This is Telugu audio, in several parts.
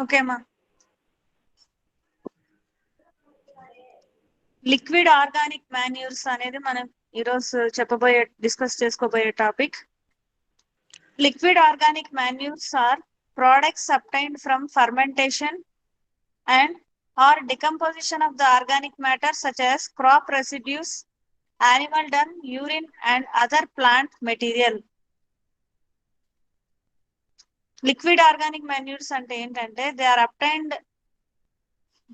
ఓకే అమ్మా. లిక్విడ్ ఆర్గానిక్ మాన్యూర్స్ అనేది మనం ఈరోజు డిస్కస్ చేసుకోబోయే topic. Liquid organic manures are products obtained from fermentation and or decomposition of the organic matter such as crop residues, animal dung, urine and other plant material. Liquid organic manures అంటే ఏంటంటే they are obtained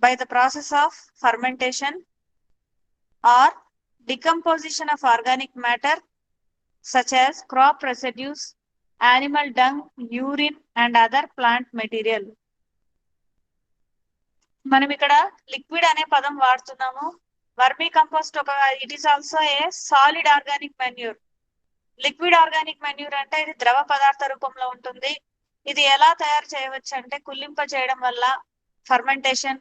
by the process of fermentation or decomposition of organic matter such as crop residues, animal dung, urine and other plant material. మనం ఇక్కడ లిక్విడ్ అనే పదం వాడుతున్నాము. Vermi compost it is also a solid organic manure. Liquid organic manure అంటే ఇది ద్రవ పదార్థ రూపంలో ఉంటుంది. ఇది ఎలా తయారు చేయవచ్చు అంటే కుళ్ళింప చేయడం వల్ల, ఫర్మెంటేషన్,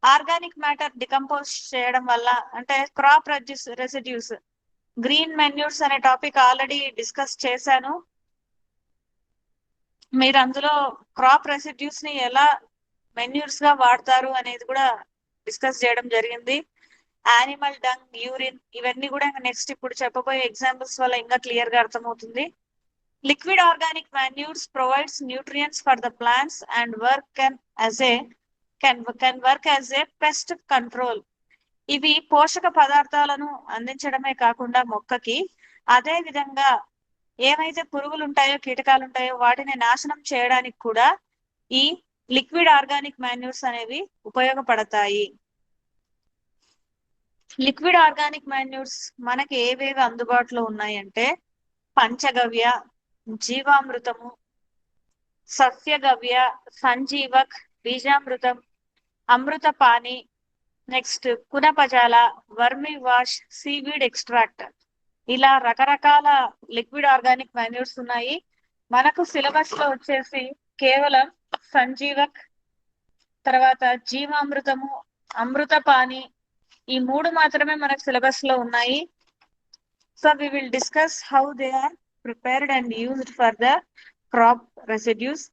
ఆర్గానిక్ మ్యాటర్ డికంపోజ్ చేయడం వల్ల, అంటే క్రాప్ రెసిడ్యూస్, గ్రీన్ మాన్యూర్స్ అనే టాపిక్ ఆల్రెడీ డిస్కస్ చేశాను. మీరు అందులో క్రాప్ రెసిడ్యూస్ ని ఎలా మెన్యూర్స్ గా వాడతారు అనేది కూడా డిస్కస్ చేయడం జరిగింది. యానిమల్ డంగ్, యూరిన్ ఇవన్నీ కూడా నెక్స్ట్ ఇప్పుడు చెప్పబోయే ఎగ్జాంపుల్స్ వల్ల ఇంకా క్లియర్ గా అర్థమవుతుంది. Liquid organic manures provides nutrients for the plants and work as a pest control. ఇవి పోషక పదార్థాలను అందించడమే కాకుండా మొక్కకి అదే విధంగా ఏమైతే పురుగులు ఉంటాయో, కీటకాలు ఉంటాయో వాటిని నాశనం చేయడానికి కూడా ఈ లిక్విడ్ ఆర్గానిక్ మాన్యూర్స్ అనేవి ఉపయోగపడతాయి. లిక్విడ్ ఆర్గానిక్ మాన్యూర్స్ మనకి ఏవేవి అందుబాటులో ఉన్నాయంటే పంచగవ్య, జీవామృతము, సస్యగవ్య, సంజీవక్, బీజామృతం, అమృతపాని, నెక్స్ట్ కునపజాల, వర్మి వాష్, సీవీడ్ ఎక్స్ట్రాక్ట్, ఇలా రకరకాల లిక్విడ్ ఆర్గానిక్ మాన్యూర్స్ ఉన్నాయి. మనకు సిలబస్ లో వచ్చేసి కేవలం సంజీవక్, తర్వాత జీవామృతము, అమృతపాని ఈ మూడు మాత్రమే మనకు సిలబస్ లో ఉన్నాయి. So we will discuss how they are prepared and used for the crop residues.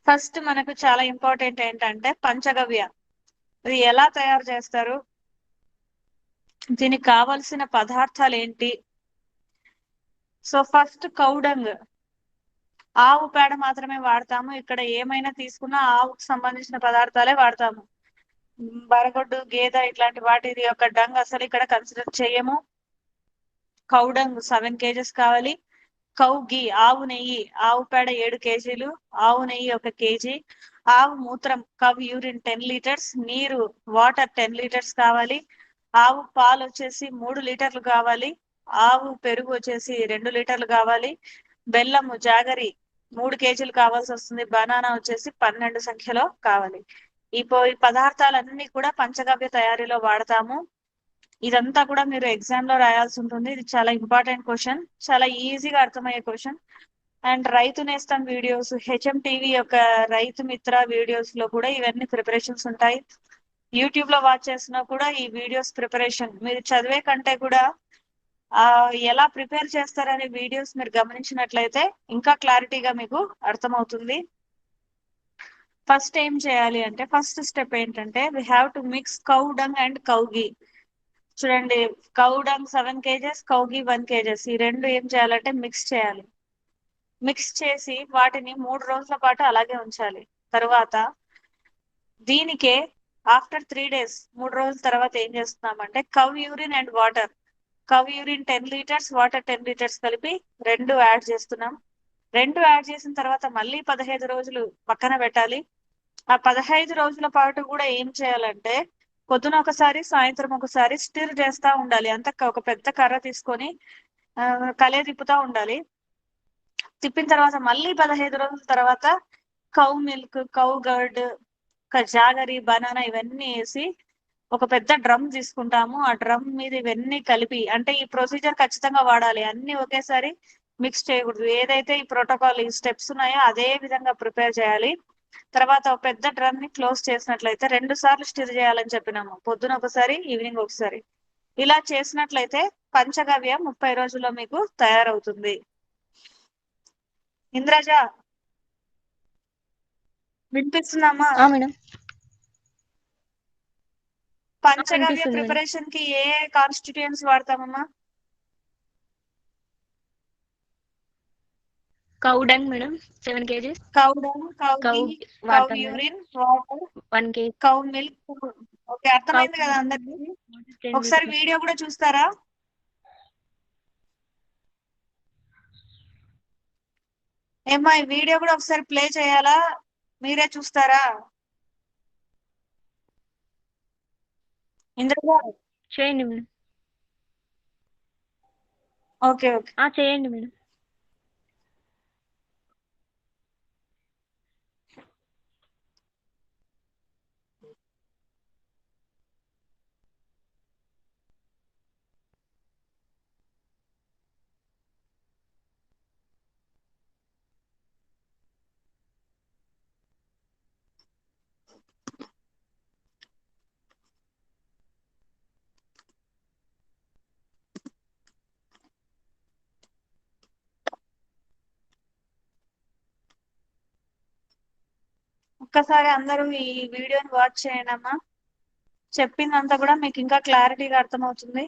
First మనకు చాలా ఇంపార్టెంట్ ఏంటంటే పంచగవ్య. ఇది ఎలా తయారు చేస్తారు, దీనికి కావలసిన పదార్థాలు ఏంటి? సో ఫస్ట్ కౌడంగ్, ఆవు పేడ మాత్రమే వాడతాము. ఇక్కడ ఏమైనా తీసుకున్నా ఆవుకు సంబంధించిన పదార్థాలే వాడతాము. బరగొడ్డు, గేదె ఇట్లాంటి వాటి యొక్క డంగ్ అసలు ఇక్కడ కన్సిడర్ చేయము. కౌడంగ్ 7 kgs కావాలి. కౌ గీ, ఆవు నెయ్యి, ఆవు పేడ 7 kgలు, ఆవు నెయ్యి 1 kg, ఆవు మూత్రం కవ్ యూరిన్ 10 లీటర్స్, నీరు వాటర్ 10 లీటర్స్ కావాలి. ఆవు పాలు వచ్చేసి 3 లీటర్లు కావాలి. ఆవు పెరుగు వచ్చేసి 2 లీటర్లు కావాలి. బెల్లము జాగరి 3 kgలు కావాల్సి వస్తుంది. బనానా వచ్చేసి 12 సంఖ్యలో కావాలి. ఈ పదార్థాలన్నీ కూడా పంచగవ్య తయారీలో వాడతాము. ఇదంతా కూడా మీరు ఎగ్జామ్ లో రాయాల్సి ఉంటుంది. ఇది చాలా ఇంపార్టెంట్ క్వశ్చన్, చాలా ఈజీగా అర్థమయ్యే క్వశ్చన్. అండ్ రైతు నేస్తం వీడియోస్, హెచ్ఎం టీవీ యొక్క రైతు మిత్ర వీడియోస్ లో కూడా ఇవన్నీ ప్రిపరేషన్స్ ఉంటాయి. యూట్యూబ్ లో వాచ్ చేసినా కూడా ఈ వీడియోస్ ప్రిపరేషన్ మీరు చదివే కంటే కూడా ఎలా ప్రిపేర్ చేస్తారనే వీడియోస్ మీరు గమనించినట్లయితే ఇంకా క్లారిటీగా మీకు అర్థమవుతుంది. ఫస్ట్ ఏం చేయాలి అంటే ఫస్ట్ స్టెప్ ఏంటంటే we have to mix cow dung and cow గీ. చూడండి, కౌ డంగ్ 7 kgs, కౌ గీ 1 kgs, ఈ రెండు ఏం చేయాలంటే మిక్స్ చేయాలి. మిక్స్ చేసి వాటిని 3 రోజుల పాటు అలాగే ఉంచాలి. తర్వాత దీనికే ఆఫ్టర్ 3 days 3 రోజుల తర్వాత ఏం చేస్తున్నామంటే cow urine and water, cow urine 10 litres, water 10 litres కలిపి 2 యాడ్ చేస్తున్నాం. 2 యాడ్ చేసిన తర్వాత మళ్ళీ 15 రోజులు పక్కన పెట్టాలి. ఆ 15 రోజుల పాటు కూడా ఏం చేయాలంటే పొద్దున ఒకసారి, సాయంత్రం ఒకసారి స్టిర్ చేస్తా ఉండాలి. అంత ఒక పెద్ద కర్ర తీసుకొని కలే తిప్పుతా ఉండాలి. తిప్పిన తర్వాత మళ్ళీ 15 రోజుల తర్వాత cow milk, cow girt, jaggery, banana ఇవన్నీ వేసి ఒక పెద్ద డ్రమ్ తీసుకుంటాము. ఆ డ్రమ్ మీద ఇవన్నీ కలిపి, అంటే ఈ ప్రొసీజర్ ఖచ్చితంగా వాడాలి, అన్ని ఒకేసారి మిక్స్ చేయకూడదు. ఏదైతే ఈ ప్రోటోకాల్, ఈ స్టెప్స్ ఉన్నాయో అదే విధంగా ప్రిపేర్ చేయాలి. తర్వాత ఒక పెద్ద డ్రమ్ ని క్లోజ్ చేసినట్లయితే 2 సార్లు స్టిర్ చేయాలని చెప్పినాము, పొద్దున ఒకసారి, ఈవినింగ్ ఒకసారి. ఇలా చేసినట్లయితే పంచగవ్య 30 రోజుల్లో మీకు తయారవుతుంది. ఇంద్రజ, వినిపిస్తుందమ్మా? మేడం పంచగవ్య వినిపిస్తుంది మేడం. ప్రిపరేషన్ కి ఏ కాన్స్టిట్యూయెంట్స్ వాడతామమ్మా? Cow dung madam 7 kg, cow dung, cow cow ghee, cow వాడతాం madam urine, water, 1 kg. Cow milk. Okay, cow అర్థమైంది కదా అందరికి? వాటర్ 10 ఒకసారి liters. వీడియో కూడా చూస్తారా? ఏమ్మా, ఈ వీడియో కూడా ఒకసారి ప్లే చేయాలా, మీరే చూస్తారా? ఇంద్ర గారు. చేయండి మేడం. Okay okay. చేయండి మేడం. ఒక్కసారి అందరూ ఈ వీడియోని వాచ్ చేయండి అమ్మా. చెప్పిందంతా కూడా మీకు ఇంకా క్లారిటీగా అర్థమవుతుంది.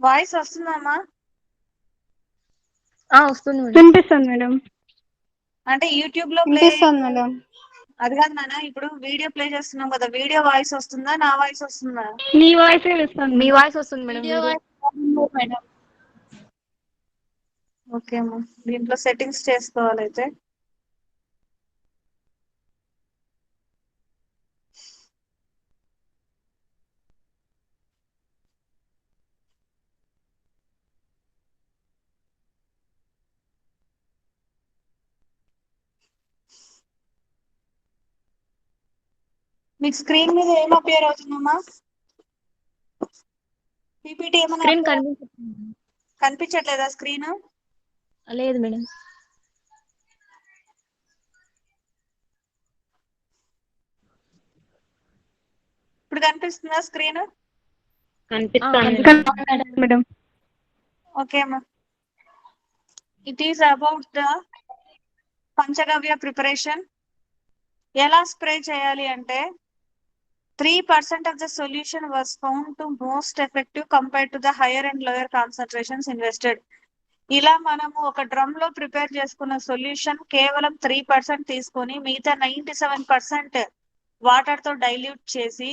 వాయిస్ వస్తుందమ్మా? వస్తుంది మేడం. వినిపిస్తుంది మేడం. అంటే యూట్యూబ్ లో ప్లే వినిపిస్తుంది మేడం. అది కాదు నాన్న, ఇప్పుడు వీడియో ప్లే చేస్తున్నాం కదా, వీడియో వాయిస్ వస్తుందా, నా వాయిస్ వస్తుందా? నీ వాయిస్ వస్తుంది. మీ వాయిస్ వస్తుంది మేడం. Video madam. ఓకే అమ్మా, దీంట్లో సెట్టింగ్స్ చేసుకోవాలైతే. మీకు స్క్రీన్ మీద ఏం అపియర్ అవుతుందమ్మా? పీపీటీ ఏమన్నా స్క్రీన్ కనిపించట్లేదా స్క్రీన్? లేదు మేడం. ఇప్పుడు కనిపిస్తుందా స్క్రీన్? కనిపిస్తుంది మేడం. ఓకే అమ్మా. It is about the panchagavya preparation. ఎలా స్ప్రే చేయాలి అంటే 3% of the solution was found to most effective compared to the higher and lower concentrations invested. ఇలా మనము ఒక డ్రమ్ లో ప్రిపేర్ చేసుకున్న సొల్యూషన్ కేవలం 3% తీసుకొని మిగతా 97% వాటర్ తో డైల్యూట్ చేసి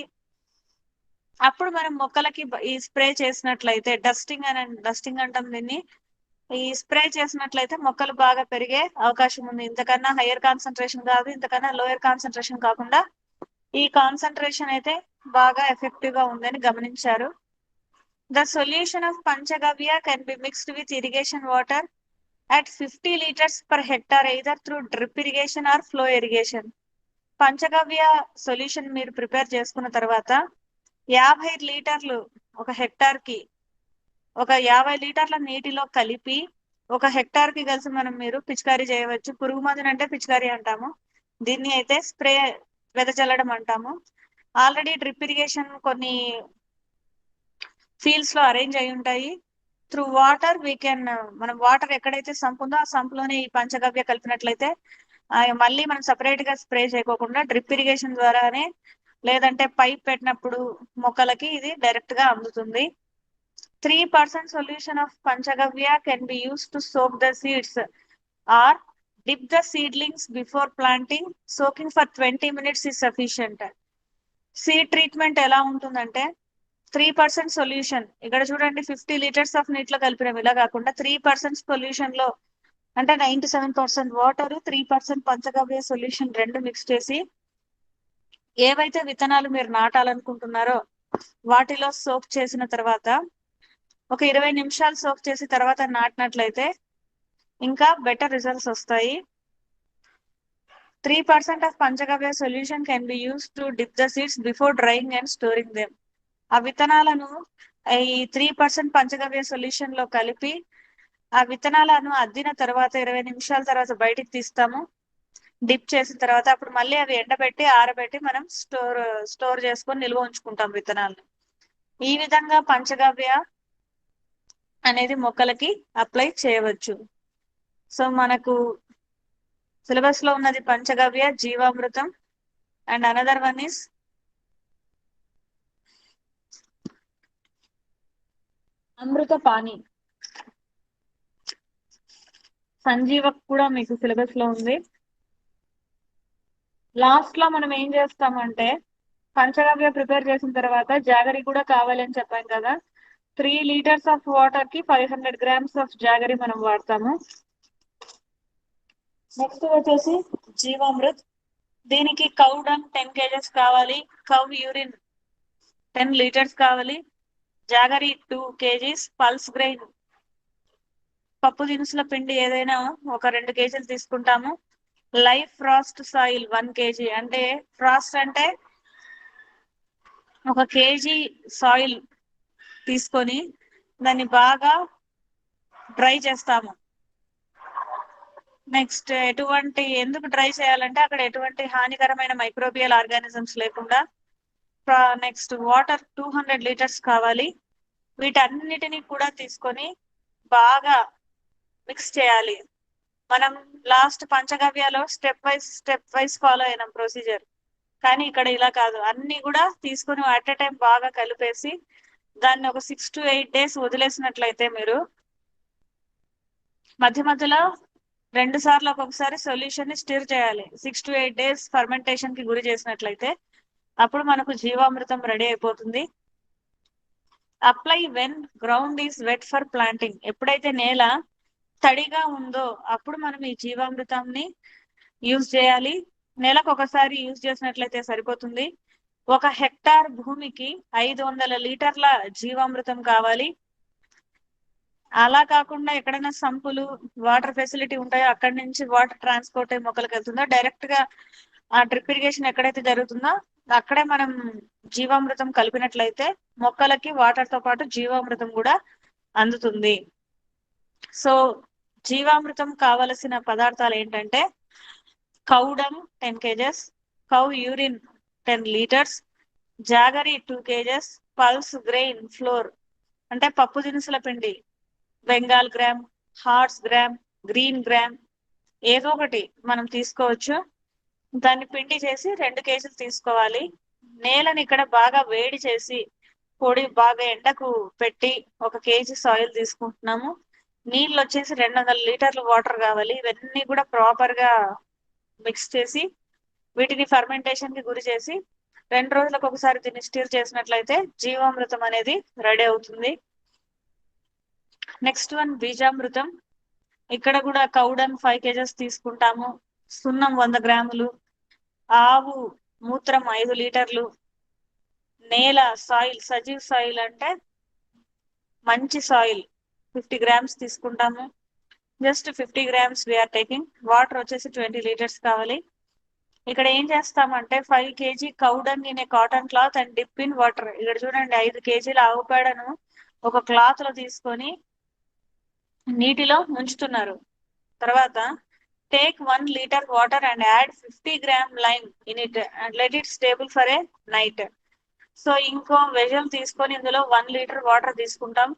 అప్పుడు మనం మొక్కలకి ఈ స్ప్రే చేసినట్లయితే డస్టింగ్ అంటాం దీన్ని. ఈ స్ప్రే చేసినట్లయితే మొక్కలు బాగా పెరిగే అవకాశం ఉంది. ఇంతకన్నా హైయర్ కాన్సన్ట్రేషన్ కాదు, ఇంతకన్నా లోయర్ కాన్సన్ట్రేషన్ కాకుండా ఈ కాన్సన్ట్రేషన్ అయితే బాగా ఎఫెక్టివ్ గా ఉందని గమనించారు. The solution of Panchagavya can be mixed with irrigation water at 50 liters per hectare either through drip irrigation or flow irrigation. Panchagavya solution మీరు ప్రిపేర్ చేసుకున్న తర్వాత 50 లీటర్లు ఒక హెక్టార్ కి, ఒక 50 లీటర్ల నీటిలో కలిపి ఒక హెక్టార్ కి కలిసి మీరు పిచికారీ చేయవచ్చు. పురుగు మందుని అంటే పిచికారీ అంటాము, దీన్ని అయితే స్ప్రే వెదజల్లడం అంటాము. ఆల్రెడీ డ్రిప్ ఇరిగేషన్ కొన్ని ఫీల్డ్స్ లో అరేంజ్ అయి ఉంటాయి. త్రూ వాటర్ వీ కెన్, మనం వాటర్ ఎక్కడైతే సంప్ ఉందో ఆ సంప్ లోనే ఈ పంచగవ్య కలిపినట్లయితే మళ్ళీ మనం సపరేట్ గా స్ప్రే చేయకోకుండా డ్రిప్ ఇరిగేషన్ ద్వారానే, లేదంటే పైప్ పెట్టినప్పుడు మొక్కలకి ఇది డైరెక్ట్ గా అందుతుంది. 3% solution of Panchagavya can be used to soak the seeds or dip the seedlings before planting. Soaking for 20 minutes is sufficient. Seed treatment ఎలా ఉంటుందంటే 3% సొల్యూషన్, ఇక్కడ చూడండి 50 లీటర్స్ ఆఫ్ నీటిలో కలిపినాం, ఇలా కాకుండా 3% సొల్యూషన్ లో అంటే 97% వాటర్, 3% పంచగవ్య సొల్యూషన్ రెండు మిక్స్ చేసి ఏవైతే విత్తనాలు మీరు నాటాలనుకుంటున్నారో వాటిలో సోక్ చేసిన తర్వాత ఒక 20 నిమిషాలు సోక్ చేసి తర్వాత నాటినట్లయితే ఇంకా బెటర్ రిజల్ట్స్ వస్తాయి. 3% of Panchagavya solution can be used to dip the seeds before drying and storing them. ఆ విత్తనాలను ఈ 3% పంచగవ్య సొల్యూషన్ లో కలిపి ఆ విత్తనాలను అద్దిన తర్వాత 20 నిమిషాల తర్వాత బయటికి తీస్తాము. డిప్ చేసిన తర్వాత అప్పుడు మళ్ళీ అవి ఎండబెట్టి ఆరబెట్టి మనం స్టోర్ చేసుకొని నిల్వ ఉంచుకుంటాం విత్తనాలను. ఈ విధంగా పంచగవ్య అనేది మొక్కలకి అప్లై చేయవచ్చు. సో మనకు సిలబస్ లో ఉన్నది పంచగవ్య, జీవామృతం, అండ్ అనదర్ వన్ ఇస్ అమృత పాని. సంజీవక్ కూడా మీకు సిలబస్ లో ఉంది. లాస్ట్ లో మనం ఏం చేస్తామంటే పంచగవ్య ప్రిపేర్ చేసిన తర్వాత జాగరి కూడా కావాలని చెప్పాం కదా. 3 లీటర్స్ ఆఫ్ వాటర్ కి 500 గ్రామ్స్ ఆఫ్ జాగరి మనం వాడతాము. నెక్స్ట్ వచ్చేసి జీవామృత్. దీనికి కౌ డంగ్ 10 kgs కావాలి, కౌ యూరిన్ 10 లీటర్స్ కావాలి, జాగరి 2 kgs, పల్స్ గ్రెయిన్ పప్పు దినుసుల పిండి ఏదైనా ఒక 2 kgలు తీసుకుంటాము. Life Frost soil 1 kg. అంటే ఫ్రాస్ట్ అంటే 1 kg సాయిల్ తీసుకొని దాన్ని బాగా డ్రై చేస్తాము. నెక్స్ట్ ఎందుకు డ్రై చేయాలంటే అక్కడ ఎటువంటి హానికరమైన మైక్రోబియల్ ఆర్గానిజమ్స్ లేకుండా. నెక్స్ట్ వాటర్ 200 లీటర్స్ కావాలి. వీటన్నిటిని కూడా తీసుకొని బాగా మిక్స్ చేయాలి. మనం లాస్ట్ పంచగవ్యలో స్టెప్ వైజ్ ఫాలో అయినాం ప్రొసీజర్. కానీ ఇక్కడ ఇలా కాదు, అన్ని కూడా తీసుకుని అట్ ఎ టైం బాగా కలిపేసి దాన్ని ఒక 6 to 8 days వదిలేసినట్లయితే మీరు మధ్య మధ్యలో 2 సార్లు ఒక్కొక్కసారి సొల్యూషన్ ని స్టిర్ చేయాలి. 6 to 8 days ఫర్మెంటేషన్ కి గురి చేసినట్లయితే అప్పుడు మనకు జీవామృతం రెడీ అయిపోతుంది. Apply when ground is wet for planting. ఎప్పుడైతే నేల తడిగా ఉందో అప్పుడు మనం ఈ జీవామృతాన్ని యూజ్ చేయాలి. నెలకు ఒకసారి యూజ్ చేసినట్లయితే సరిపోతుంది. 1 హెక్టార్ భూమికి 500 లీటర్ల జీవామృతం కావాలి. అలా కాకుండా ఎక్కడైనా సంపులు, వాటర్ ఫెసిలిటీ ఉంటాయో అక్కడి నుంచి వాటర్ ట్రాన్స్పోర్ట్ అయ్యి మొక్కలకు వెళ్తుందో, డైరెక్ట్ గా ఆ డ్రిప్ ఇరిగేషన్ ఎక్కడైతే జరుగుతుందో అక్కడే మనం జీవామృతం కలిపినట్లయితే మొక్కలకి వాటర్ తో పాటు జీవామృతం కూడా అందుతుంది. సో జీవామృతం కావలసిన పదార్థాలు ఏంటంటే cow dung 10 kgs, cow urine 10 litres, jaggery 2 kgs, pulse grain floor అంటే పప్పు దినుసుల పిండి Bengal gram, horse gram, green gram ఏదో ఒకటి మనం తీసుకోవచ్చు. దాన్ని పిండి చేసి 2 kgs తీసుకోవాలి. నేలని ఇక్కడ బాగా వేడి చేసి పొడి బాగా ఎండకు పెట్టి 1 kg సాయిల్ తీసుకుంటున్నాము. నీళ్ళు వచ్చేసి 200 లీటర్ల వాటర్ కావాలి. ఇవన్నీ కూడా ప్రాపర్ గా మిక్స్ చేసి వీటిని ఫర్మెంటేషన్ కి గురి చేసి 2 రోజులకు ఒకసారి దీన్ని స్టిర్ చేసినట్లయితే జీవామృతం అనేది రెడీ అవుతుంది. నెక్స్ట్ వన్ బీజామృతం. ఇక్కడ కూడా కౌ డంగ్ 5 kgs తీసుకుంటాము, సున్నం 100 గ్రాములు, ఆవు మూత్రం 5 లీటర్లు, నేల సాయిల్ సజీవ్ సాయిల్ అంటే మంచి సాయిల్ 50 గ్రామ్స్ తీసుకుంటాము. Just 50 grams we are taking. Water వచ్చేసి 20 లీటర్స్ కావాలి. ఇక్కడ ఏం చేస్తామంటే 5 kg cow dung in a cotton cloth and dip in water. ఇక్కడ చూడండి 5 kgల ఆవు పేడను ఒక క్లాత్ లో తీసుకొని నీటిలో ముంచుతున్నారు. తర్వాత take 1 litre water and add 50 gram lime in it and let it stable for a night. So ఇంకో వెజల్ తీసుకొని ఇందులో 1 లీటర్ వాటర్ తీసుకుంటాం.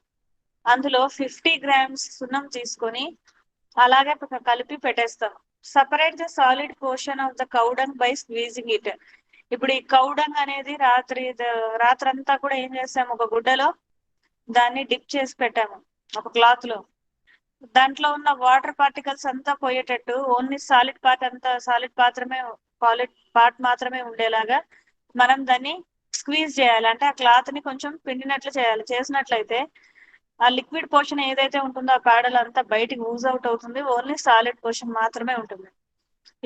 అందులో 50 గ్రామ్స్ సున్నం తీసుకొని అలాగే కలిపి పెట్టేస్తాం. Separate the solid portion of the cow dung by squeezing it. ఇప్పుడు ఈ కౌ డంగ్ అనేది రాత్రంతా కూడా ఏం చేస్తాము, ఒక గుడ్డలో దాన్ని డిప్ చేసి పెట్టాము ఒక క్లాత్ లో. దాంట్లో ఉన్న వాటర్ పార్టికల్స్ అంతా పోయేటట్టు ఓన్లీ సాలిడ్ పార్ట్ మాత్రమే ఉండేలాగా మనం దాన్ని స్క్వీజ్ చేయాలి. అంటే ఆ క్లాత్ ని కొంచెం పిండినట్లు చేయాలి. చేసినట్లయితే ఆ లిక్విడ్ పోర్షన్ ఏదైతే ఉంటుందో ఆ పేడలు అంతా బయటికి యూజ్ అవుట్ అవుతుంది. ఓన్లీ సాలిడ్ పోర్షన్ మాత్రమే ఉంటుంది.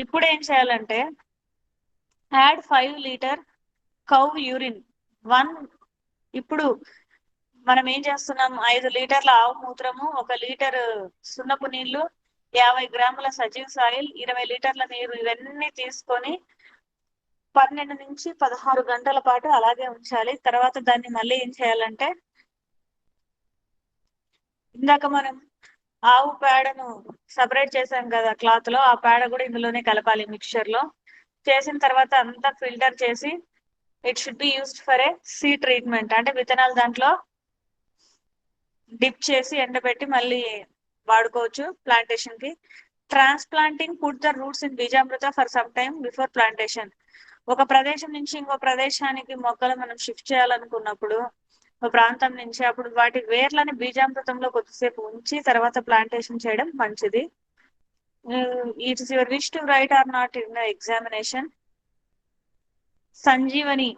ఇప్పుడు ఏం చేయాలంటే యాడ్ 5 లీటర్ కౌ యూరిన్ 1. ఇప్పుడు మనం ఏం చేస్తున్నాం, 5 లీటర్ల ఆవు మూత్రము, 1 లీటర్ సున్నపు నీళ్లు, 50 గ్రాముల సజీవ్ సాయిల్, 20 లీటర్ల నీరు, ఇవన్నీ తీసుకొని 12 నుంచి 16 గంటల పాటు అలాగే ఉంచాలి. తర్వాత దాన్ని మళ్ళీ ఏం చేయాలంటే, ఇందాక మనం ఆవు పేడను సపరేట్ చేసాం కదా క్లాత్ లో, ఆ పేడ కూడా ఇందులోనే కలపాలి మిక్చర్ లో. చేసిన తర్వాత అంతా ఫిల్టర్ చేసి, it should be used for a seed treatment, అంటే విత్తనాలు దాంట్లో డిప్ చేసి ఎండబెట్టి మళ్ళీ వాడుకోవచ్చు ప్లాంటేషన్ కి. Transplanting put the roots in బీజామృత for some time before plantation. ఒక ప్రదేశం నుంచి ఇంకో ప్రదేశానికి మొక్కలు మనం షిఫ్ట్ చేయాలనుకున్నప్పుడు, ఒక ప్రాంతం నుంచి, అప్పుడు వాటి వేర్లని బీజామృతంలో కొద్దిసేపు ఉంచి తర్వాత ప్లాంటేషన్ చేయడం మంచిది. It's your wish to write or not in the examination. సంజీవని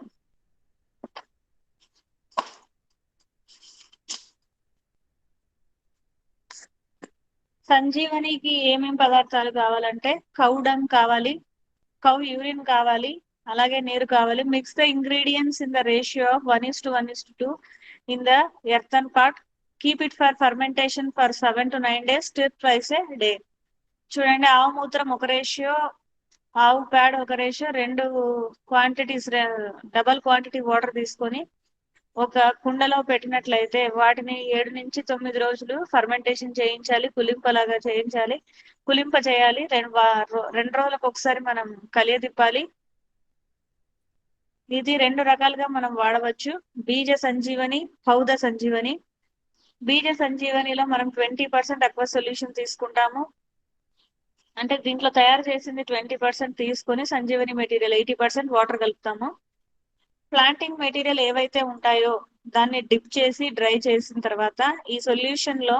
సంజీవనికి ఏమేం పదార్థాలు కావాలంటే, కౌ డంగ్ కావాలి, కౌ యూరిన్ కావాలి, అలాగే నీరు కావాలి. Mix the ingredients in the ratio of 1:1:2 in the earthen pot. Keep it for fermentation for 7 to 9 days. Stir twice a day. చూడండి, ఆవు మూత్రం ఒక రేషియో, ఆవు ప్యాడ్ ఒక రేషియో, రెండు క్వాంటిటీస్, డబల్ క్వాంటిటీ వాటర్ తీసుకొని ఒక కుండలో పెట్టినట్లయితే వాటిని 7 నుంచి 9 రోజులు ఫర్మెంటేషన్ చేయించాలి, కులింపలాగా చేయించాలి, కులింప చేయాలి. 2 రోజులకు ఒకసారి మనం కలియదిప్పాలి. ఇది 2 రకాలుగా మనం వాడవచ్చు, బీజ సంజీవని, పౌద సంజీవని. బీజ సంజీవనిలో మనం 20% అక్వా సొల్యూషన్ తీసుకుంటాము, అంటే దీంట్లో తయారు చేసింది 20% తీసుకొని సంజీవని మెటీరియల్ 80% వాటర్ కలుపుతాము. ప్లాంటింగ్ మెటీరియల్ ఏవైతే ఉంటాయో దాన్ని డిప్ చేసి డ్రై చేసిన తర్వాత ఈ సొల్యూషన్ లో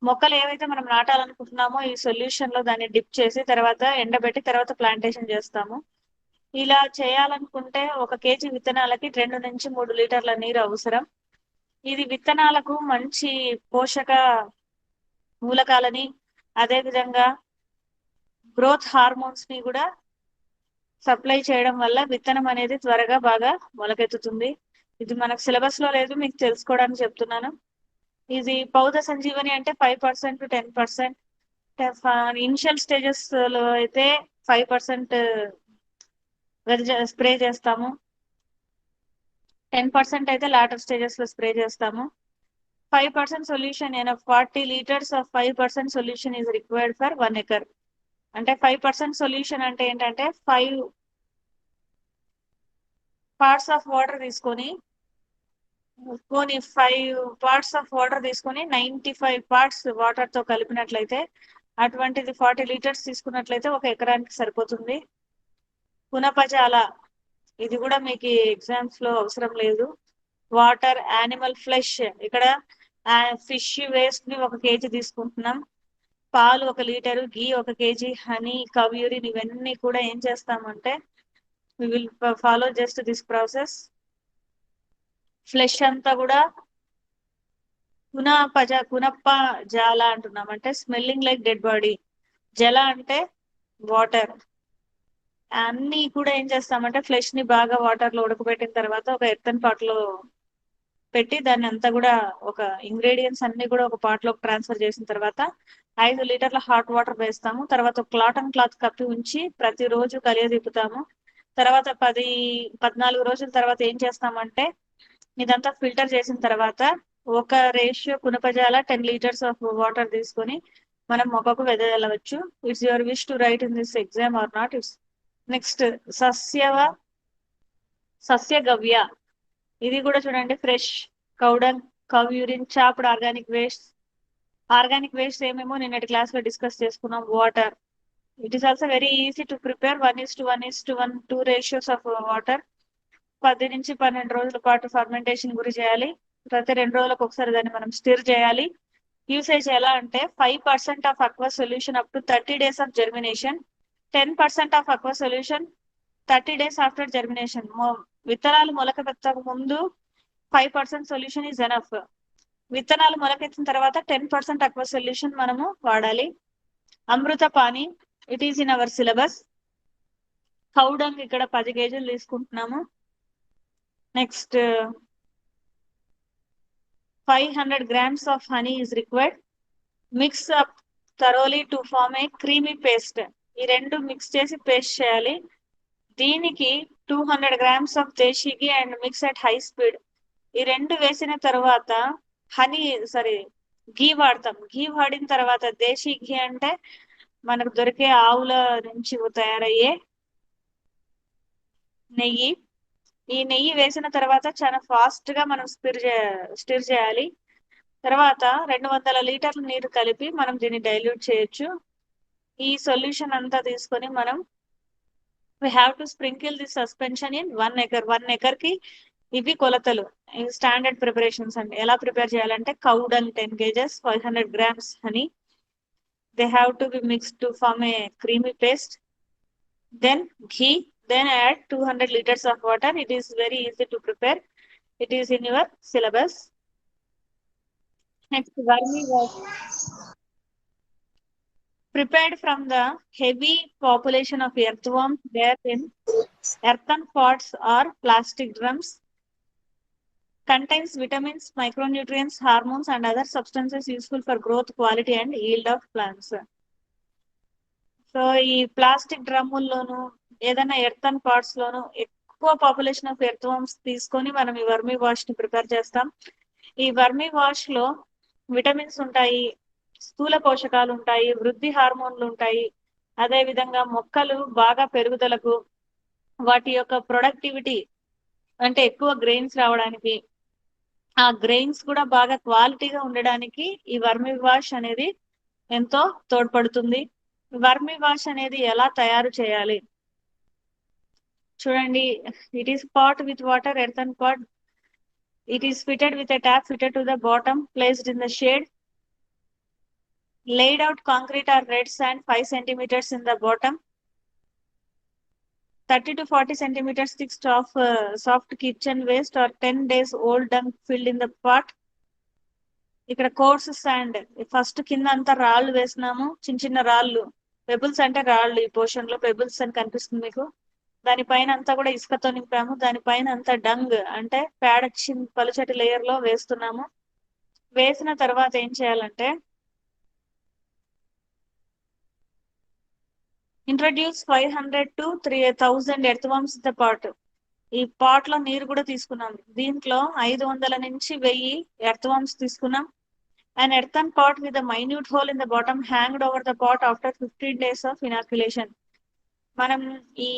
మొక్కలు ఏవైతే మనం నాటాలనుకుంటున్నామో ఈ సొల్యూషన్ లో దాన్ని డిప్ చేసి తర్వాత ఎండబెట్టి తర్వాత ప్లాంటేషన్ చేస్తాము. ఇలా చేయాలనుకుంటే 1 kg విత్తనాలకి 2 నుంచి 3 లీటర్ల నీరు అవసరం. ఇది విత్తనాలకు మంచి పోషక మూలకాలని, అదే విధంగా గ్రోత్ హార్మోన్స్ ని కూడా సప్లై చేయడం వల్ల విత్తనం అనేది త్వరగా బాగా మొలకెత్తుతుంది. ఇది మనకు సిలబస్ లో లేదు, మీకు తెలుసుకోవడానికి చెప్తున్నాను. ఇది పౌద సంజీవని అంటే 5% to 10%. ఇనిషియల్ స్టేజెస్ లో అయితే 5% స్ప్రే చేస్తాము, 10% అయితే లాటర్ స్టేజెస్ లో స్ప్రే చేస్తాము. 5% సొల్యూషన్ అయిన 40 liters of 5% solution is required for 1 acre. అంటే 5% సొల్యూషన్ అంటే ఏంటంటే 5 parts ఆఫ్ వాటర్ తీసుకొని 95 parts వాటర్ తో కలిపినట్లయితే, అటువంటిది 40 liters తీసుకున్నట్లయితే 1 ఎకరానికి సరిపోతుంది. పునపజాల, ఇది కూడా మీకు ఎగ్జామ్స్ లో అవసరం లేదు. వాటర్, యానిమల్ ఫ్లెష్, ఇక్కడ ఫిష్ వేస్ట్ ని 1 kg తీసుకుంటున్నాం, పాలు 1 లీటరు, గీ 1 kg, హనీ, కవ్ యూరిన్, ఇవన్నీ కూడా ఏం చేస్తామంటే we will follow just this process. Flesh అంతా కూడా కునప్ప జాల అంటున్నాం, అంటే స్మెల్లింగ్ లైక్ డెడ్ బాడీ. జల అంటే వాటర్. అన్ని కూడా ఏం చేస్తామంటే ఫ్లెష్ ని బాగా వాటర్ లో ఉడకబెట్టిన తర్వాత ఒక ఎర్తన్ పాట్ లో పెట్టి దాన్ని అంతా కూడా ఒక ఇంగ్రీడియంట్స్ అన్ని కూడా ఒక పాట్ లో ట్రాన్స్ఫర్ చేసిన తర్వాత 5 లీటర్ల హాట్ వాటర్ వేస్తాము. తర్వాత కాటన్ క్లాత్ కప్పి ఉంచి ప్రతిరోజు కలియదిప్పుతాము. తర్వాత 14 రోజుల తర్వాత ఏం చేస్తామంటే ఇదంతా ఫిల్టర్ చేసిన తర్వాత ఒక రేషియో కునపజాల 10 liters ఆఫ్ వాటర్ తీసుకొని మనం మొక్కకు వెదజల్లవచ్చు. It's your wish to write in this exam or not. It's next సస్యగవ్య. ఇది కూడా చూడండి, fresh cow dung, cow urine, chopped organic waste. Organic waste ఏమేమో నిన్నటి క్లాస్ లో డిస్కస్ చేసుకున్నాం. Water, it is also very easy to prepare. 1:1:1 2 ratios of water. 10 నుంచి 12 రోజుల పాటు ఫర్మెంటేషన్ గురి చేయాలి. ప్రతి 2 రోజులకు ఒకసారి దాన్ని మనం స్టిర్ చేయాలి. యూసేజ్ ఎలా అంటే 5% of aqua solution up to 30 days of germination, 10% of aqua solution 30 days after germination. విత్తనాలు మొలకెత్తక ముందు 5% సొల్యూషన్ ఈజ్ ఎనఫ్. విత్తనాలు మొలకెత్తిన తర్వాత 10% అక్వా సొల్యూషన్ మనము వాడాలి. అమృత పాని, it is in our syllabus. Cow dung ఇక్కడ 10 kg తీసుకుంటున్నాము. Next 500 grams of honey is required. Mix up thoroughly to form a creamy paste. ఈ రెండు మిక్స్ చేసి పేస్ట్ చేయాలి. దీనికి 200 grams of desi ghee and mix at high speed. ఈ రెండు వేసిన తర్వాత ఘీ వాడతాం. ఘీ వాడిన తర్వాత దేశీ ఘీ అంటే మనకు దొరికే ఆవుల నుంచి తయారయ్యే నెయ్యి. ఈ నెయ్యి వేసిన తర్వాత చాలా ఫాస్ట్ గా మనం స్టిర్ చేయాలి. తర్వాత 200 లీటర్ల నీరు కలిపి మనం దీన్ని డైల్యూట్ చేయొచ్చు. ఈ సొల్యూషన్ అంతా తీసుకొని మనం we have to sprinkle this suspension in 1 acre. 1 acre కి ఇవి కొలతలు, ఇవి స్టాండర్డ్ ప్రిపరేషన్స్ అండి. ఎలా ప్రిపేర్ చేయాలంటే cow dung 10 kgs, 500 grams honey. They have to be mixed to form a creamy paste. Then ghee. Then add 200 liters of water. It is very easy to prepare. It is in your syllabus. Next, vermiwash. Prepared from the heavy population of earthworms there in earthen pots or plastic drums. Contains vitamins, micronutrients, hormones and other substances useful for growth, quality and yield of plants. So ఈ ప్లాస్టిక్ డ్రమ్ముల్లోను ఏదైనా ఎర్తన్ పాట్స్ లోను ఎక్కువ పాపులేషన్ ఆఫ్ ఎర్త్వర్మ్స్ తీసుకొని మనం ఈ వర్మీ వాష్ ని ప్రిపేర్ చేస్తాం. ఈ వర్మీ వాష్ లో విటమిన్స్ ఉంటాయి, స్థూల పోషకాలు ఉంటాయి, వృద్ధి హార్మోన్లు ఉంటాయి. అదే విధంగా మొక్కలు బాగా పెరుగుదలకు, వాటి యొక్క ప్రొడక్టివిటీ అంటే ఎక్కువ గ్రెయిన్స్ రావడానికి, ఆ గ్రెయిన్స్ కూడా బాగా క్వాలిటీగా ఉండడానికి ఈ వర్మీ వాష్ అనేది ఎంతో తోడ్పడుతుంది. వర్మీ వాష్ అనేది ఎలా తయారు చేయాలి చూడండి. It is pot with water, earthen pot. It is fitted with a tap fitted to the bottom, placed in the shade. Laid out concrete or red sand 5 centimeters in the bottom. 30 to 40 centimeters thick soft kitchen waste or 10 days old dung filled in the pot. ఇక్కడ కోర్స్ శాండ్ ఫస్ట్ కింద అంతా రాళ్ళు వేసినాము, చిన్న చిన్న రాళ్ళు, పెబుల్స్ అంటే రాళ్ళు. ఈ పోర్షన్ లో పెబుల్స్ అని కనిపిస్తుంది మీకు. దానిపైన అంతా కూడా ఇసుకతో నింపాము. దానిపైన అంతా డంగ్ అంటే పేడ పలుచటి లేయర్ లో వేస్తున్నాము. వేసిన తర్వాత ఏం చేయాలంటే introduce 500 to 3000 earthworms in the pot. ఈ పాట్ లో నీరు కూడా తీసుకున్నాం. దీంట్లో 500 నుంచి 1000 earthworms తీసుకున్నాం. An earthen pot with a minute hole in the bottom hanged over the pot after 15 days of inoculation. మనం ఈ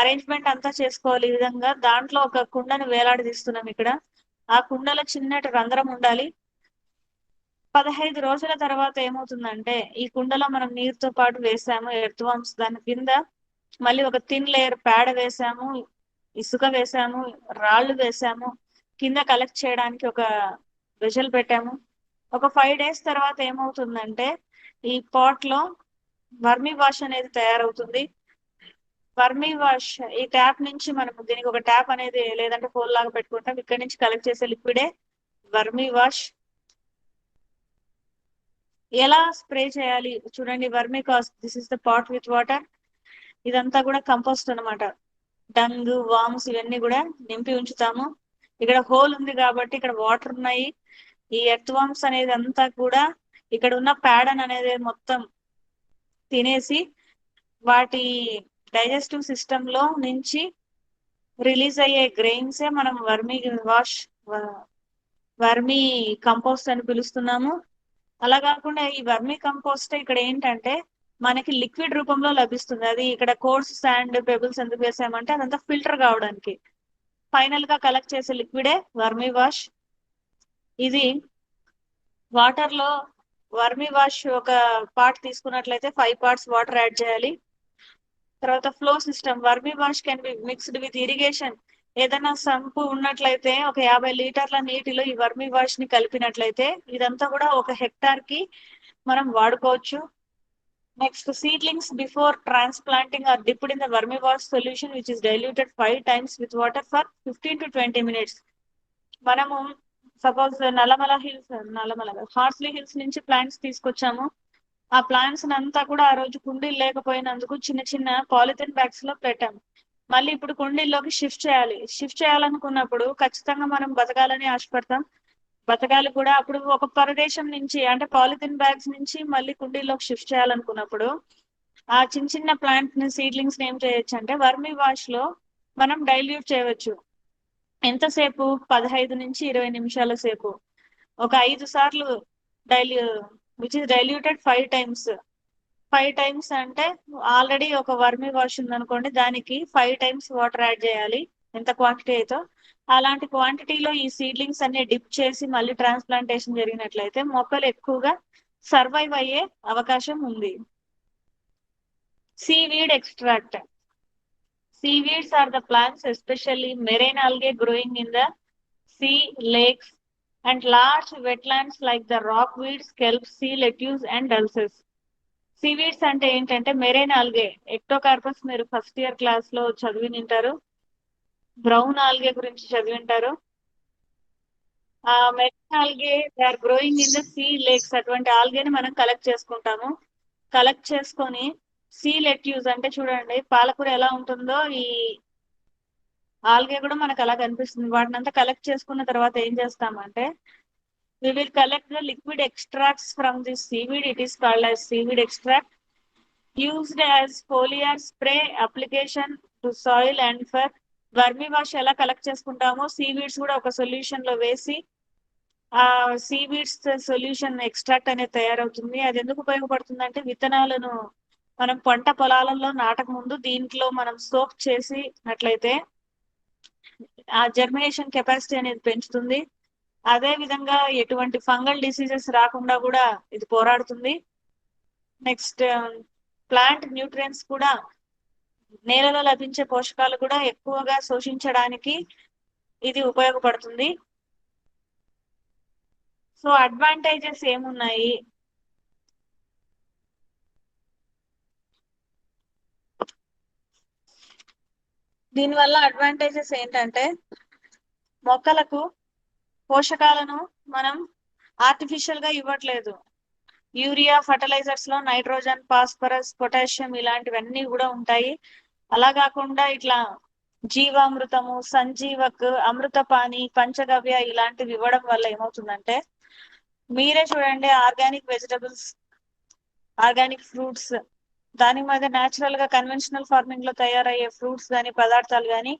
అరేంజ్మెంట్ అంతా చేసుకోవాలి. ఈ విధంగా దాంట్లో ఒక కుండను వేలాడదీస్తున్నాం. ఇక్కడ ఆ కుండలో చిన్నటి రంధ్రం ఉండాలి. 15 రోజుల తర్వాత ఏమవుతుందంటే ఈ కుండలో మనం నీరుతో పాటు వేసాము ఎర్త్వామ్స్. దాని కింద మళ్ళీ ఒక థిన్ లేయర్ పేడ వేసాము, ఇసుక వేసాము, రాళ్ళు వేసాము. కింద కలెక్ట్ చేయడానికి ఒక వెజల్ పెట్టాము. ఒక 5 days తర్వాత ఏమవుతుందంటే ఈ పాట్ లో వర్మీ వాష్ అనేది తయారవుతుంది. వర్మీ వాష్ ఈ ట్యాప్ నుంచి మనము దీనికి ఒక ట్యాప్ అనేది లేదంటే హోల్ లాగా పెట్టుకుంటాం. ఇక్కడ నుంచి కలెక్ట్ చేసే లిక్విడే వర్మీ వాష్. ఎలా స్ప్రే చేయాలి చూడండి. Vermicast, this is the pot with water. ఇదంతా కూడా కంపోస్ట్ అనమాట. డంగ్, వామ్స్ ఇవన్నీ కూడా నింపి ఉంచుతాము. ఇక్కడ హోల్ ఉంది కాబట్టి ఇక్కడ వాటర్ ఉన్నాయి. ఈ ఎర్త్ వామ్స్ అనేది అంతా కూడా ఇక్కడ ఉన్న ప్యాడన్ అనేది మొత్తం తినేసి వాటి డైజెస్టివ్ సిస్టమ్ లో నుంచి రిలీజ్ అయ్యే గ్రెయిన్సే మనం వర్మీ కంపోస్ట్ అని పిలుస్తున్నాము. అలా కాకుండా ఈ వర్మీ కంపోస్ట్ ఇక్కడ ఏంటంటే మనకి లిక్విడ్ రూపంలో లభిస్తుంది. అది ఇక్కడ కోర్స్ శాండ్, పెబుల్స్ ఎందుకు వేసామంటే అదంతా ఫిల్టర్ కావడానికి. ఫైనల్ గా కలెక్ట్ చేసే లిక్విడే వర్మీ వాష్. ఇది వాటర్ లో వర్మీ వాష్ ఒక పార్ట్ తీసుకున్నట్లయితే 5 parts వాటర్ యాడ్ చేయాలి. తర్వాత flow system, vermi wash can be mixed with irrigation. ఏదైనా సంపు ఉన్నట్లయితే ఒక 50 లీటర్ల నీటిలో ఈ వర్మీ వాష్ ని కలిపినట్లయితే ఇదంతా కూడా 1 hectare కి మనం వాడుకోవచ్చు. Next, seedlings before transplanting are dipped in the vermiwash solution which is diluted 5 times with water for 15 to 20 minutes. మనము సపోజ్ హార్స్లీ హిల్స్ నుంచి ప్లాంట్స్ తీసుకొచ్చాము. ఆ ప్లాంట్స్ అంతా కూడా ఆ రోజు కుండీలు లేకపోయినందుకు చిన్న చిన్న పాలిథిన్ బ్యాగ్స్ లో పెట్టాము. మళ్ళీ ఇప్పుడు కుండీల్లోకి షిఫ్ట్ చేయాలి. షిఫ్ట్ చేయాలనుకున్నప్పుడు ఖచ్చితంగా మనం బతకాలని ఆశపడతాం. బతకాలి కూడా. అప్పుడు ఒక ప్రదేశం నుంచి అంటే పాలిథిన్ బ్యాగ్స్ నుంచి మళ్ళీ కుండీల్లోకి షిఫ్ట్ చేయాలనుకున్నప్పుడు ఆ చిన్న చిన్న ప్లాంట్ ని, సీడ్లింగ్స్ ఏం చేయొచ్చు అంటే వర్మీ వాష్ లో మనం డైల్యూట్ చేయవచ్చు. ఎంతసేపు? 15 నుంచి 20 నిమిషాల సేపు. ఒక 5 సార్లు which is diluted 5 times. 5 times అంటే ఆల్రెడీ ఒక వర్మి వాష్ ఉందనుకోండి, దానికి 5 టైమ్స్ వాటర్ యాడ్ చేయాలి, ఎంత క్వాంటిటీ అయితే. అలాంటి క్వాంటిటీలో ఈ సీడ్లింగ్స్ అన్ని డిప్ చేసి మళ్ళీ ట్రాన్స్ప్లాంటేషన్ జరిగినట్లయితే మొక్కలు ఎక్కువగా సర్వైవ్ అయ్యే అవకాశం ఉంది. Seaweed extract. Seaweeds are the plants, especially marine algae growing in the sea, lakes, and large wetlands like the rockweeds, kelp, sea lettuce, and dulces. Seaweeds అంటే ఏంటంటే మెరైన్ ఆల్గే, ఎక్టోకార్పస్ మీరు ఫస్ట్ ఇయర్ క్లాస్ లో చదివి ఉంటారు. బ్రౌన్ ఆల్గే గురించి చదివి ఉంటారు. Marine algae they are growing in the sea, lakes. అటువంటి ఆల్గేని మనం కలెక్ట్ చేసుకుంటాము. కలెక్ట్ చేసుకొని సీ లెట్యూస్ అంటే చూడండి పాలకూర ఎలా ఉంటుందో, ఈ ఆల్గే కూడా మనకు అలా కనిపిస్తుంది. వాటిని అంతా కలెక్ట్ చేసుకున్న తర్వాత ఏం చేస్తామంటే, we will collect the liquid extracts from this seaweed. It is called as seaweed extract, used as foliar spray application to soil and for vermi wash ఎలా కలెక్ట్ చేసుకుంటామో సీవీడ్స్ కూడా ఒక సొల్యూషన్ లో వేసి ఆ సీవీడ్స్ సొల్యూషన్ ఎక్స్ట్రాక్ట్ అనేది తయారవుతుంది. అది ఎందుకు ఉపయోగపడుతుంది అంటే, విత్తనాలను మనం పంట పొలాలలో నాటక ముందు దీంట్లో మనం సోక్ చేసినట్లయితే ఆ జర్మినేషన్ కెపాసిటీ అనేది పెంచుతుంది. అదే విధంగా ఎటువంటి ఫంగల్ డిసీజెస్ రాకుండా కూడా ఇది పోరాడుతుంది. నెక్స్ట్ ప్లాంట్ న్యూట్రియన్స్ కూడా, నేలలో లభించే పోషకాలు కూడా ఎక్కువగా శోషించడానికి ఇది ఉపయోగపడుతుంది. సో అడ్వాంటేజెస్ ఏమున్నాయి? దీనివల్ల అడ్వాంటేజెస్ ఏంటంటే, మొక్కలకు పోషకాలను మనం ఆర్టిఫిషియల్ గా ఇవ్వట్లేదు. యూరియా ఫర్టిలైజర్స్ లో నైట్రోజన్, ఫాస్ఫరస్, పొటాషియం ఇలాంటివన్నీ కూడా ఉంటాయి. అలా కాకుండా ఇట్లా జీవామృతము, సంజీవక్, అమృతపాణి, పంచగవ్య ఇలాంటివి ఇవ్వడం వల్ల ఏమవుతుందంటే, మీరే చూడండి ఆర్గానిక్ వెజిటబుల్స్, ఆర్గానిక్ ఫ్రూట్స్, దాని మీద న్యాచురల్ గా కన్వెన్షనల్ ఫార్మింగ్ లో తయారయ్యే ఫ్రూట్స్ కానీ పదార్థాలు కానీ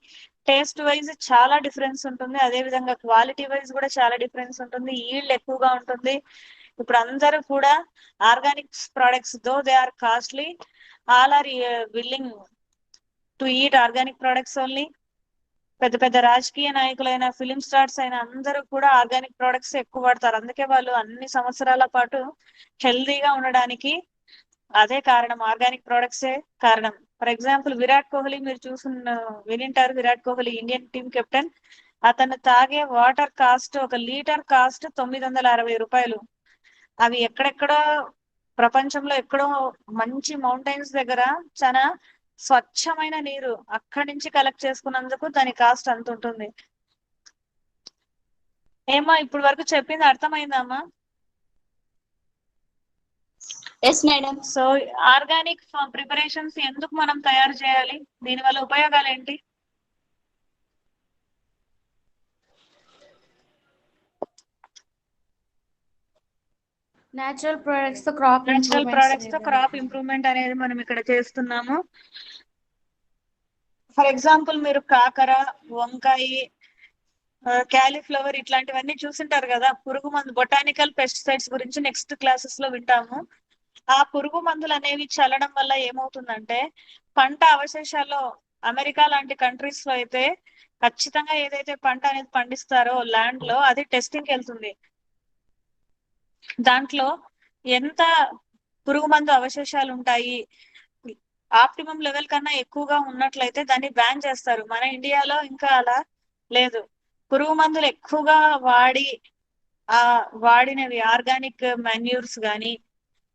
టేస్ట్ వైజ్ చాలా డిఫరెన్స్ ఉంటుంది. అదే విధంగా క్వాలిటీ వైజ్ కూడా చాలా డిఫరెన్స్ ఉంటుంది. ఈల్డ్ ఎక్కువగా ఉంటుంది. ఇప్పుడు అందరూ కూడా organic products, though they are costly, all are willing to eat organic products only. పెద్ద పెద్ద రాజకీయ నాయకులైన, ఫిలిం స్టార్స్ అయిన అందరూ కూడా ఆర్గానిక్ ప్రొడక్ట్స్ ఎక్కువ వాడతారు. అందుకే వాళ్ళు అన్ని సంవత్సరాల పాటు హెల్దీగా ఉండడానికి అదే కారణం, ఆర్గానిక్ ప్రొడక్ట్సే కారణం. ఫర్ ఎగ్జాంపుల్ విరాట్ కోహ్లీ మీరు వినింటారు. Virat Kohli Indian team captain. అతను తాగే వాటర్ కాస్ట్, 1 లీటర్ కాస్ట్ 960 రూపాయలు. అవి ఎక్కడెక్కడో ప్రపంచంలో ఎక్కడో మంచి మౌంటైన్స్ దగ్గర చాలా స్వచ్ఛమైన నీరు అక్కడి నుంచి కలెక్ట్ చేసుకున్నందుకు దాని కాస్ట్ అంత ఉంటుంది. ఏమా ఇప్పుడు వరకు చెప్పింది అర్థమైందమ్మా? Yes madam. So organic preparations ఎందుకు మనం తయారు చేయాలి? దీనివల్ల ఉపయోగాలు ఏంటి? నేచురల్ ప్రొడక్ట్స్ తో క్రాప్ ఇంప్రూవ్మెంట్ అనేది మనం ఇక్కడ చేస్తున్నాము. ఫర్ ఎగ్జాంపుల్ మీరు కాకర, వంకాయ, క్యాలీఫ్లవర్ ఇట్లాంటివన్నీ చూసింటారు కదా. పురుగు మందు, బొటానికల్ పెస్టిసైడ్స్ గురించి నెక్స్ట్ క్లాసెస్ లో వింటాము. ఆ పురుగు మందులు అనేవి చల్లడం వల్ల ఏమవుతుందంటే, పంట అవశేషాల్లో అమెరికా లాంటి కంట్రీస్ లో అయితే ఖచ్చితంగా ఏదైతే పంట అనేది పండిస్తారో ల్యాండ్ లో, అది టెస్టింగ్ వెళ్తుంది. దాంట్లో ఎంత పురుగు మందు అవశేషాలు ఉంటాయి, ఆప్టిమం లెవెల్ కన్నా ఎక్కువగా ఉన్నట్లయితే దాన్ని బ్యాన్ చేస్తారు. మన ఇండియాలో ఇంకా అలా లేదు. పురుగు మందులు ఎక్కువగా వాడినవి ఆర్గానిక్ మాన్యూర్స్ కానీ,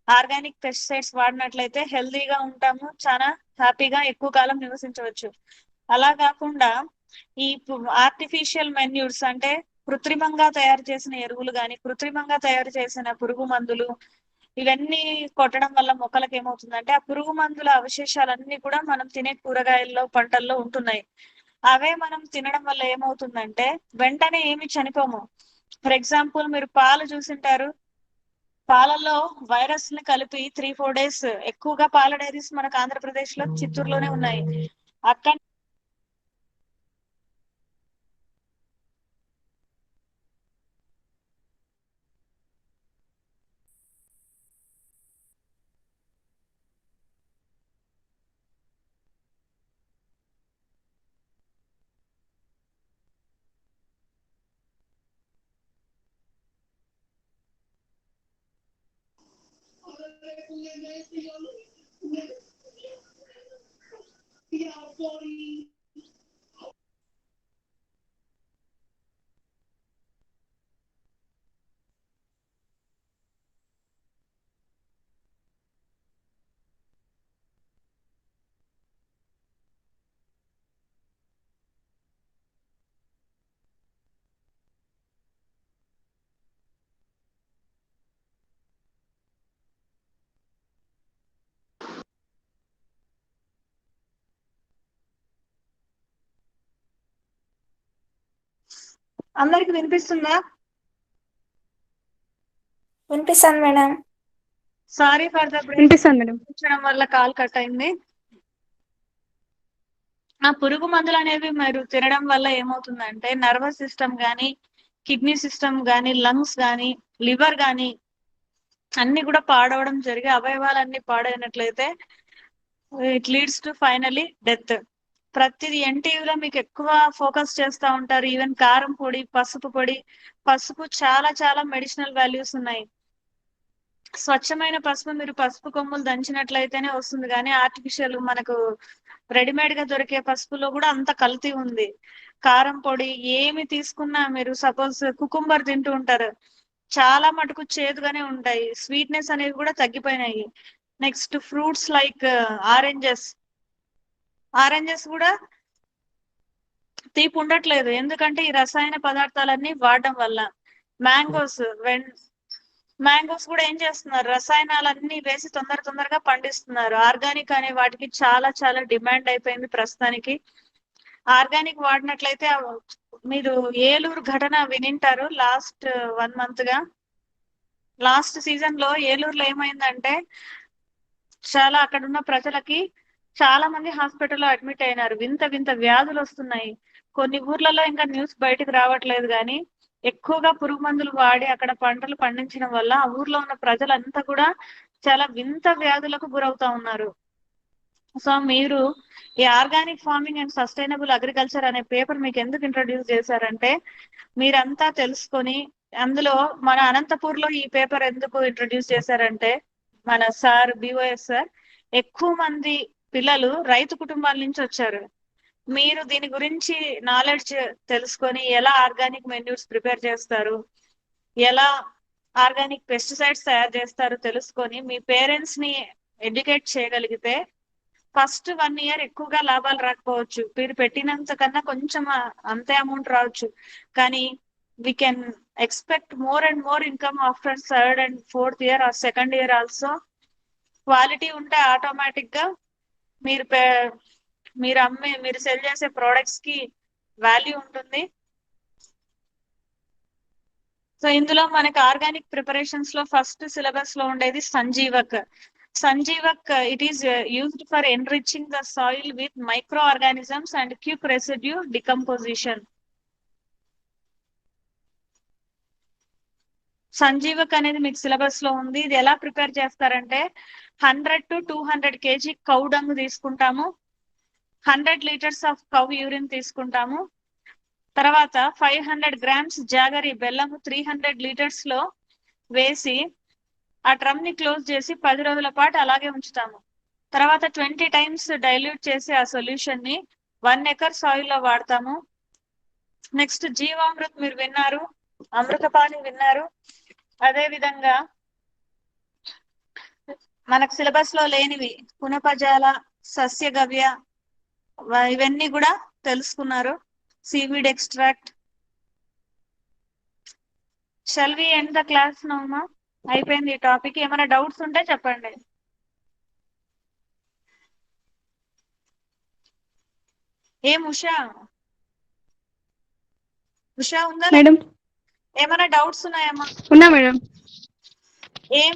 ఆర్గానిక్ పెస్టిసైడ్స్ వాడినట్లయితే హెల్దీగా ఉంటాము, చాలా హ్యాపీగా ఎక్కువ కాలం నివసించవచ్చు. అలా కాకుండా ఈ ఆర్టిఫిషియల్ మెన్యూర్స్ అంటే కృత్రిమంగా తయారు చేసిన ఎరువులు కానీ, కృత్రిమంగా తయారు చేసిన పురుగు మందులు ఇవన్నీ కొట్టడం వల్ల మొక్కలకు ఏమవుతుందంటే, ఆ పురుగు మందుల అవశేషాలన్నీ కూడా మనం తినే కూరగాయల్లో, పంటల్లో ఉంటున్నాయి. అవే మనం తినడం వల్ల ఏమవుతుందంటే, వెంటనే ఏమి చనిపోము. ఫర్ ఎగ్జాంపుల్ మీరు పాలు చూసింటారు. పాలల్లో వైరస్ ని కలిపి 3-4 డేస్, ఎక్కువగా పాల డైరీస్ మనకు ఆంధ్రప్రదేశ్ లో చిత్తూరులోనే ఉన్నాయి. అక్కడ అందరికి వినిపిస్తుందా? వినిపిస్తాను madam. Sorry for the break వినిపిస్తాను మేడం. వల్ల కాల్ కట్ అయింది. ఆ పురుగు మందులు అనేవి మీరు తినడం వల్ల ఏమవుతుందంటే నర్వస్ సిస్టమ్ కానీ, కిడ్నీ సిస్టమ్ కానీ, లంగ్స్ కానీ, లివర్ కానీ అన్ని కూడా పాడవడం జరిగి అవయవాలన్నీ పాడైనట్లయితే it leads to finally death. ప్రతిది ఎన్టీవీలో మీకు ఎక్కువ ఫోకస్ చేస్తూ ఉంటారు. ఈవెన్ కారం పొడి, పసుపు చాలా చాలా మెడిసినల్ వాల్యూస్ ఉన్నాయి. స్వచ్ఛమైన పసుపు మీరు పసుపు కొమ్ములు దంచినట్లయితేనే వస్తుంది, కానీ ఆర్టిఫిషియల్ మనకు రెడీమేడ్ గా దొరికే పసుపులో కూడా అంత కల్తీ ఉంది. కారం పొడి ఏమి తీసుకున్నా, మీరు సపోజ్ కుకుంబర్ తింటూ ఉంటారు, చాలా మటుకు చేదుగానే ఉంటాయి. స్వీట్నెస్ అనేవి కూడా తగ్గిపోయినాయి. నెక్స్ట్ ఫ్రూట్స్ లైక్ ఆరెంజెస్ కూడా తీపి ఉండట్లేదు, ఎందుకంటే ఈ రసాయన పదార్థాలన్నీ వాడడం వల్ల. మ్యాంగోస్ కూడా ఏం చేస్తున్నారు, రసాయనాలన్నీ వేసి తొందరగా పండిస్తున్నారు. ఆర్గానిక్ అనే వాటికి చాలా చాలా డిమాండ్ అయిపోయింది ప్రస్తుతానికి. ఆర్గానిక్ వాడినట్లయితే మీరు ఏలూరు ఘటన వినింటారు. లాస్ట్ 1 month గా లాస్ట్ సీజన్ లో ఏలూరులో ఏమైందంటే చాలా అక్కడ ఉన్న ప్రజలకి చాలా మంది హాస్పిటల్లో అడ్మిట్ అయినారు. వింత వింత వ్యాధులు వస్తున్నాయి. కొన్ని ఊర్లలో ఇంకా న్యూస్ బయటకు రావట్లేదు, కానీ ఎక్కువగా పురుగు మందులు వాడి అక్కడ పంటలు పండించడం వల్ల ఆ ఊర్లో ఉన్న ప్రజలంతా కూడా చాలా వింత వ్యాధులకు గురవుతా ఉన్నారు. సో మీరు ఈ organic farming and sustainable agriculture అనే పేపర్ మీకు ఎందుకు ఇంట్రడ్యూస్ చేశారంటే, మీరంతా తెలుసుకొని, అందులో మన అనంతపూర్ లో ఈ పేపర్ ఎందుకు ఇంట్రడ్యూస్ చేశారంటే, మన సార్ బిఓఎస్ సార్ ఎక్కువ మంది పిల్లలు రైతు కుటుంబాల నుంచి వచ్చారు. మీరు దీని గురించి నాలెడ్జ్ తెలుసుకొని ఎలా ఆర్గానిక్ మెన్యూర్స్ ప్రిపేర్ చేస్తారు, ఎలా ఆర్గానిక్ పెస్టిసైడ్స్ తయారు చేస్తారు తెలుసుకొని మీ పేరెంట్స్ ని ఎడ్యుకేట్ చేయగలిగితే ఫస్ట్ 1 year ఎక్కువగా లాభాలు రాకపోవచ్చు, మీరు పెట్టినంత కన్నా కొంచెం అంతే అమౌంట్ రావచ్చు, కానీ we can expect more and more income after 3rd and 4th year or 2nd year also. Quality ఉంటే ఆటోమేటిక్ గా మీరు సెల్ చేసే ప్రోడక్ట్స్ కి వాల్యూ ఉంటుంది. సో ఇందులో మనకి ఆర్గానిక్ ప్రిపరేషన్స్ లో ఫస్ట్ సిలబస్ లో ఉండేది సంజీవక్ it is used for enriching the soil with micro organisms and quick residue decomposition. సంజీవక్ అనేది మీకు సిలబస్ లో ఉంది. ఇది ఎలా ప్రిపేర్ చేస్తారంటే 100 to 200 kg కౌ డంగ్ తీసుకుంటాము, 100 liters ఆఫ్ కౌ యూరిన్ తీసుకుంటాము, తర్వాత 500 grams జాగరి బెల్లము 300 liters లో వేసి ఆ డ్రమ్ ని క్లోజ్ చేసి 10 రోజుల పాటు అలాగే ఉంచుతాము. తర్వాత 20 times డైల్యూట్ చేసి ఆ సొల్యూషన్ ని 1 acre సాయిల్ లో వాడతాము. నెక్స్ట్ జీవామృత్ మీరు విన్నారు, అమృతపాణి విన్నారు. అదే విధంగా మనకు సిలబస్ లో లేనివి పునపజాల, సస్యగవ్య ఇవన్నీ కూడా తెలుసుకున్నారు. Seaweed extract. Shall we end the class నౌమా? అయిపోయింది ఈ టాపిక్. ఏమైనా డౌట్స్ ఉంటే చెప్పండి. ఉషా ఉందా మేడం ఏమైనా డౌట్స్ ఉన్నాయమ్మా? ఉన్నా మేడం. ఏం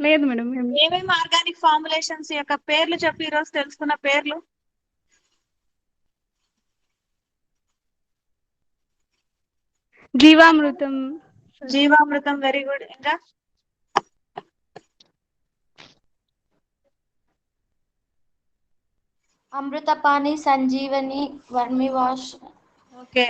లేదు మేడం. ఏమేమి ఆర్గానిక్ ఫార్ములేషన్స్ యొక్క పేర్లు చెప్పి ఈరోజు తెలుసుకున్న పేర్లు. జీవామృతం వెరీ గుడ్. ఇంకా అమృతపాణి, సంజీవని, vermiwash. Okay.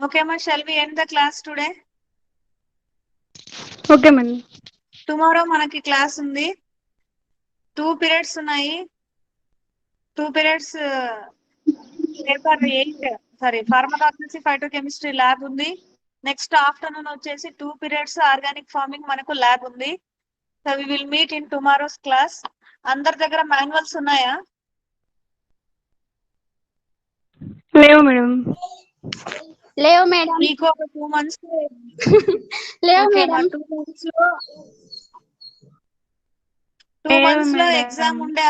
Okay, ma, shall we end the class today? Okay madam. Tomorrow మనకి క్లాస్ ఉంది. 2 periods ఉన్నాయి. 2 periods paper 8 sorry pharmacognosy phytochemistry lab ఉంది. నెక్స్ట్ ఆఫ్టర్నూన్ వచ్చేసి 2 periods ఆర్గానిక్ ఫార్మింగ్ మనకు ల్యాబ్ ఉంది. So we will meet in tomorrow's class. అందరి దగ్గర మాన్యువల్స్ ఉన్నాయా? లేవు మేడం. లేవు మేడం. మీకు ఒక 2 months లేవు ఓకే మేడం. 2 months లో లేవు మేడం. ఎగ్జామ్ ఉండే